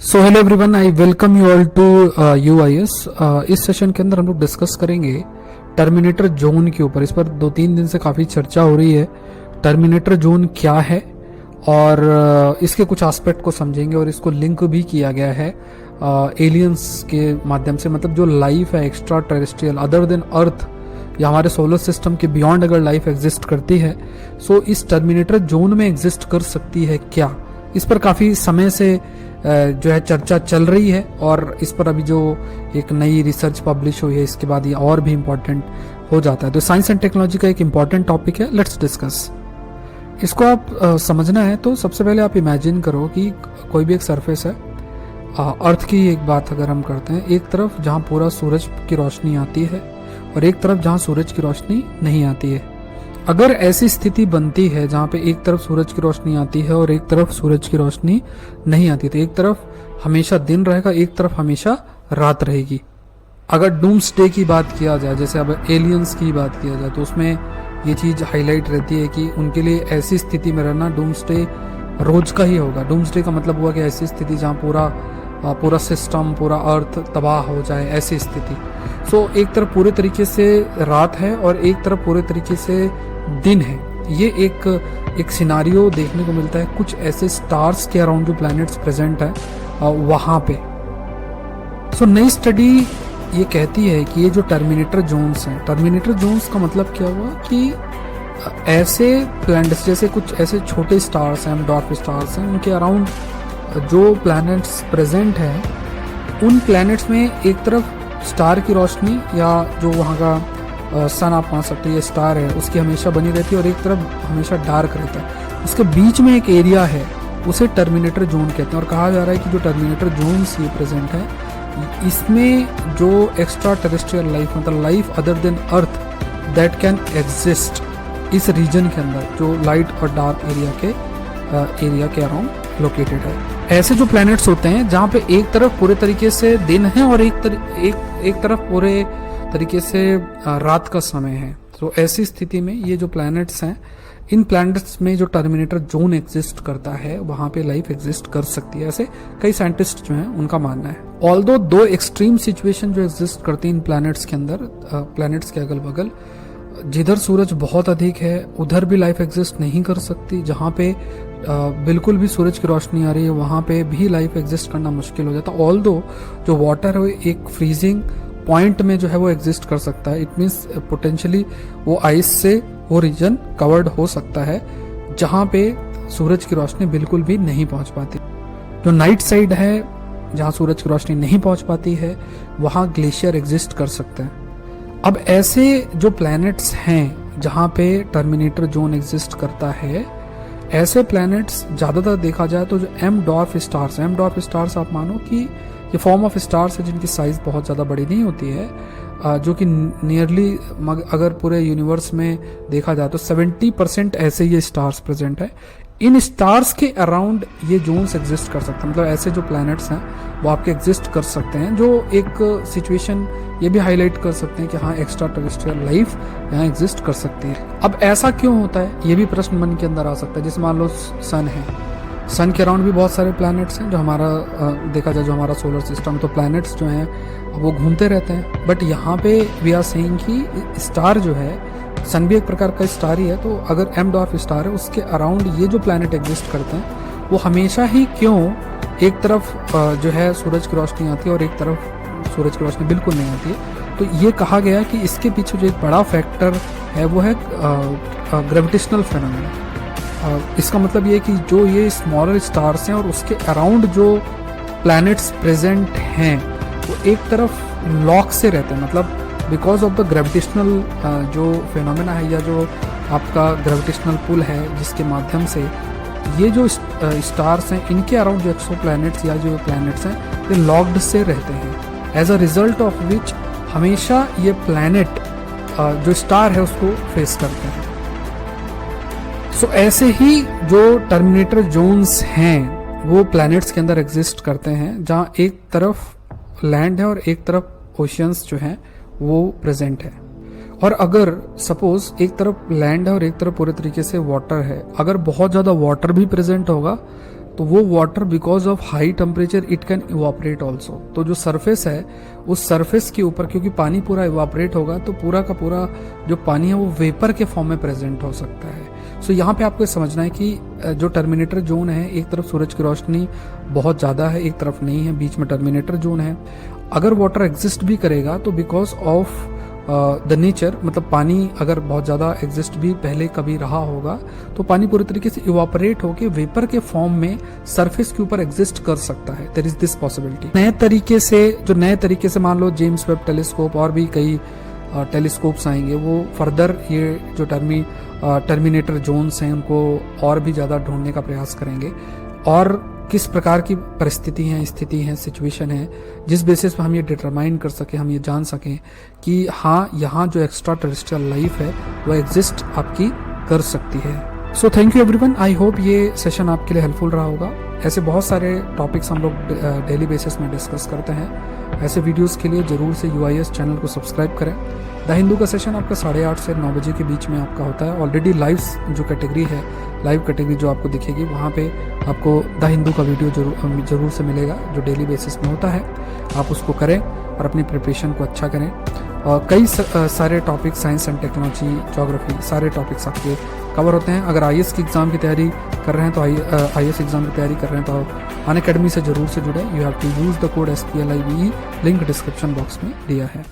So hello everyone, I welcome you all to UIS. इस session के अंदर हम लोग डिस्कस करेंगे टर्मिनेटर जोन के ऊपर। इस पर 2-3 दिन से काफ़ी चर्चा हो रही है। टर्मिनेटर जोन क्या है और इसके कुछ एस्पेक्ट को समझेंगे और इसको लिंक भी किया गया है एलियंस के माध्यम से। मतलब जो लाइफ है एक्स्ट्रा टेरेस्ट्रियल अदर देन अर्थ या हमारे सोलर सिस्टम के बियॉन्ड अगर लाइफ एग्जिस्ट करती है, सो इस टर्मिनेटर जोन में एग्जिस्ट कर सकती है क्या, इस पर काफ़ी समय से जो है चर्चा चल रही है। और इस पर अभी जो एक नई रिसर्च पब्लिश हुई है, इसके बाद ये और भी इम्पोर्टेंट हो जाता है। तो साइंस एंड टेक्नोलॉजी का एक इम्पॉर्टेंट टॉपिक है, लेट्स डिस्कस। इसको आप समझना है तो सबसे पहले आप इमेजिन करो कि कोई भी एक सरफेस है। अर्थ की एक बात अगर हम करते हैं, एक तरफ जहाँ पूरा सूरज की रोशनी आती है और एक तरफ जहाँ सूरज की रोशनी नहीं आती है। अगर ऐसी स्थिति बनती है जहाँ पे एक तरफ सूरज की रोशनी आती है और एक तरफ सूरज की रोशनी नहीं आती, तो एक तरफ हमेशा दिन रहेगा, एक तरफ हमेशा रात रहेगी। अगर डूम्सडे की बात किया जाए, जैसे अब एलियंस की बात किया जाए, तो उसमें ये चीज़ हाईलाइट रहती है कि उनके लिए ऐसी स्थिति में रहना डूम्सडे रोज का ही होगा। डूम्सडे का मतलब हुआ कि ऐसी स्थिति जहाँ पूरा सिस्टम, पूरा अर्थ तबाह हो जाए, ऐसी स्थिति। सो एक तरफ पूरे तरीके से रात है और एक तरफ पूरे तरीके से दिन है। ये एक सिनारियो देखने को मिलता है कुछ ऐसे स्टार्स के अराउंड जो प्लैनेट्स प्रेजेंट है वहाँ पे। सो नई स्टडी ये कहती है कि ये जो टर्मिनेटर जोन्स हैं, टर्मिनेटर जोन्स का मतलब क्या हुआ कि ऐसे प्लैनेट्स जैसे कुछ ऐसे छोटे स्टार्स हैं, डॉर्फ स्टार्स हैं, उनके अराउंड जो प्लैनेट्स प्रेजेंट हैं, उन प्लैनेट्स में एक तरफ स्टार की रोशनी या जो वहाँ का सन आप मान सकते हैं, ये स्टार है, उसकी हमेशा बनी रहती है और एक तरफ हमेशा डार्क रहता है। उसके बीच में एक एरिया है, उसे टर्मिनेटर जोन कहते हैं। और कहा जा रहा है कि जो टर्मिनेटर जोन्स ये प्रेजेंट है, इसमें जो एक्स्ट्रा टेरेस्ट्रियल लाइफ, मतलब life other than earth that can exist इस रीजन के अंदर, जो लाइट और डार्क एरिया के अराउंड लोकेटेड है। ऐसे जो प्लैनेट्स होते हैं जहाँ पे एक तरफ पूरे तरीके से दिन है और एक तरफ पूरे तरीके से रात का समय है। तो ऐसी स्थिति में ये जो प्लैनेट्स हैं, इन प्लैनेट्स में जो टर्मिनेटर जोन एग्जिस्ट करता है, वहाँ पे लाइफ एग्जिस्ट कर सकती है। ऐसे कई साइंटिस्ट जो हैं उनका मानना है। ऑल्दो दो एक्सट्रीम सिचुएशन जो एग्जिस्ट करती हैं इन प्लैनेट्स के अंदर, प्लैनेट्स के अगल बगल, जिधर सूरज बहुत अधिक है उधर भी लाइफ एग्जिस्ट नहीं कर सकती। जहाँ पे बिल्कुल भी सूरज की रोशनी आ रही है वहाँ पे भी लाइफ एग्जिस्ट करना मुश्किल हो जाता है। ऑल्दो जो वाटर है एक फ्रीजिंग पॉइंट में जो है वो एग्जिस्ट कर सकता है। इट मीन्स पोटेंशियली वो आइस से वो रीजन कवर्ड हो सकता है जहाँ पे सूरज की रोशनी बिल्कुल भी नहीं पहुँच पाती। जो नाइट साइड है जहाँ सूरज की रोशनी नहीं पहुँच पाती है, वहाँ ग्लेशियर एग्जिस्ट कर सकते हैं। अब ऐसे जो प्लैनेट्स हैं जहाँ पे टर्मिनेटर जोन एग्जिस्ट करता है, ऐसे प्लैनेट्स ज़्यादातर देखा जाए तो जो एम डॉर्फ स्टार्स आप मानो कि ये फॉर्म ऑफ स्टार्स है जिनकी साइज बहुत ज़्यादा बड़ी नहीं होती है, जो कि नियरली अगर पूरे यूनिवर्स में देखा जाए तो 70% ऐसे ये स्टार्स प्रेजेंट है। इन स्टार्स के अराउंड ये जोन्स एग्जिस्ट कर सकते हैं। मतलब ऐसे जो प्लैनेट्स हैं वो आपके एग्जिस्ट कर सकते हैं, जो एक सिचुएशन ये भी हाईलाइट कर सकते हैं कि हाँ एक्स्ट्रा टेरेस्ट्रियल लाइफ यहाँ एग्जिस्ट कर सकती है। अब ऐसा क्यों होता है, ये भी प्रश्न मन के अंदर आ सकता है। जैसे मान लो सन है, सन के अराउंड भी बहुत सारे प्लैनेट्स हैं जो हमारा देखा जाए जो हमारा सोलर सिस्टम, तो प्लैनेट्स जो हैं वो घूमते रहते हैं। बट यहाँ पे वी आर सेइंग कि स्टार जो है, सन भी एक प्रकार का स्टार ही है, तो अगर एम डॉर्फ स्टार है उसके अराउंड ये जो प्लैनेट एग्जिस्ट करते हैं वो हमेशा ही क्यों एक तरफ जो है सूरज की रोशनी आती है और एक तरफ सूरज की रोशनी बिल्कुल नहीं आती है। तो ये कहा गया कि इसके पीछे जो एक बड़ा फैक्टर है वो है ग्रेविटेशनल फेनोमेना। इसका मतलब ये है कि जो ये स्मॉलर स्टार्स हैं और उसके अराउंड जो प्लैनेट्स प्रेजेंट हैं वो एक तरफ लॉक से रहते हैं। मतलब बिकॉज ऑफ द ग्रेविटेशनल जो फेनोमेना है या जो आपका ग्रेविटेशनल पुल है जिसके माध्यम से ये जो स्टार्स हैं इनके अराउंड जो एक्सो प्लैनेट्स या जो प्लैनेट्स हैं ये लॉक्ड से रहते हैं। As a result of which हमेशा ये प्लैनेट जो स्टार है उसको फेस करते हैं। सो ऐसे ही जो टर्मिनेटर जोन्स हैं वो प्लैनेट्स के अंदर एग्जिस्ट करते हैं जहाँ एक तरफ लैंड है और एक तरफ ओशियंस जो हैं वो प्रेजेंट है। और अगर सपोज एक तरफ लैंड है और एक तरफ पूरे तरीके से वाटर है, अगर बहुत ज़्यादा वाटर भी प्रेजेंट होगा तो वो water because of high temperature it can evaporate also. तो जो सरफेस है उस सरफेस के ऊपर क्योंकि पानी पूरा इवापरेट होगा तो पूरा का पूरा जो पानी है वो वेपर के फॉर्म में प्रेजेंट हो सकता है। सो यहाँ पे आपको ये समझना है कि जो टर्मिनेटर जोन है, एक तरफ सूरज की रोशनी बहुत ज़्यादा है, एक तरफ नहीं है, बीच में टर्मिनेटर जोन है। अगर वाटर एग्जिस्ट भी करेगा तो बिकॉज ऑफ द नेचर, मतलब पानी अगर बहुत ज़्यादा एग्जिस्ट भी पहले कभी रहा होगा तो पानी पूरी तरीके से इवापोरेट होकर वेपर के फॉर्म में सरफेस के ऊपर एग्जिस्ट कर सकता है। There is this possibility. नए तरीके से मान लो जेम्स वेब टेलीस्कोप और भी कई टेलीस्कोप्स आएंगे, वो फर्दर ये जो टर्मिनेटर जोन्स हैं उनको और भी ज़्यादा ढूंढने का प्रयास करेंगे और किस प्रकार की परिस्थिति है, स्थिति है, सिचुएशन है, जिस बेसिस पे हम ये डिटरमाइन कर सकें, हम ये जान सकें कि हाँ यहाँ जो एक्स्ट्रा टेरेस्ट्रियल लाइफ है वो एग्जिस्ट आपकी कर सकती है। So thank you everyone. I hope ये सेशन आपके लिए हेल्पफुल रहा होगा। ऐसे बहुत सारे टॉपिक्स हम लोग डेली बेसिस में डिस्कस करते हैं। ऐसे वीडियोस के लिए जरूर से UIS चैनल को सब्सक्राइब करें। द हिंदू का सेशन आपका 8:30 से 9 बजे के बीच में आपका होता है। ऑलरेडी लाइव जो कैटेगरी है, लाइव कैटेगरी जो आपको दिखेगी, वहाँ पे आपको द हिंदू का वीडियो जरूर से मिलेगा जो डेली बेसिस में होता है। आप उसको करें और अपनी प्रिपरेशन को अच्छा करें। और कई सारे topic, science and technology, geography, सारे टॉपिक्स आपके कवर होते हैं। अगर IAS की एग्ज़ाम की तैयारी कर रहे हैं तो IAS एग्ज़ाम की तैयारी कर रहे हैं तो अनअकैडमी से जरूर से जुड़े। You have to use the code SPLIVE, link description box में दिया है।